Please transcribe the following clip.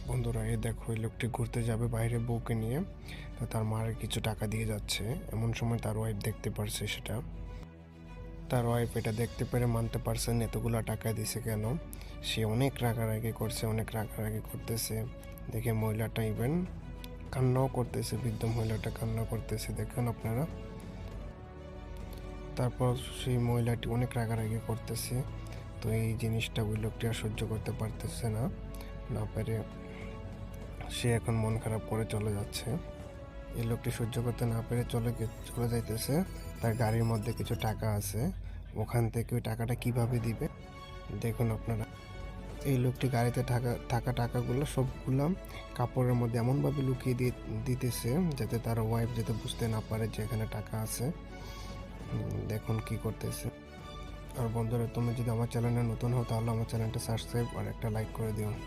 বন্ধুরা, এই দেখো এই লোকটি ঘুরতে যাবে বাইরে বউকে নিয়ে। তো তার মার কিছু টাকা দিয়ে যাচ্ছে। এমন সময় তার ওয়াইফ দেখতে পারছে সেটা। তার ওয়াইফ এটা দেখতে পেরে মানতে পারছেন এতগুলা টাকা দিছে কেন। সে অনেক রাগারাগি করছে, অনেক রাগারাগি করতেছে। দেখে মহিলাটা ইভেন কান্নাও করতেছে, বৃদ্ধ মহিলাটা কান্না করতেছে, দেখেন আপনারা। তারপর সেই মহিলাটি অনেক রাগারাগি করতেছে। তো এই জিনিসটা ওই লোকটি আর সহ্য করতে পারতেছে না, না পেরে সে এখন মন খারাপ করে চলে যাচ্ছে। এই লোকটি সহ্য করতে না পেরে চলে যাইতেছে। তার গাড়ির মধ্যে কিছু টাকা আছে, ওখান থেকে ওই টাকাটা কিভাবে দিবে দেখুন আপনারা। এই লোকটি গাড়িতে থাকা টাকাগুলো সবগুলো কাপড়ের মধ্যে এমনভাবে লুকিয়ে দিতেছে যাতে তার ওয়াইফ যাতে বুঝতে না পারে যে এখানে টাকা আছে। দেখুন কি করতেছে। আর বন্ধুরা, তুমি যদি আমার চ্যানেলে নতুন হও তাহলে আমার চ্যানেলটা সাবস্ক্রাইব আর একটা লাইক করে দিও।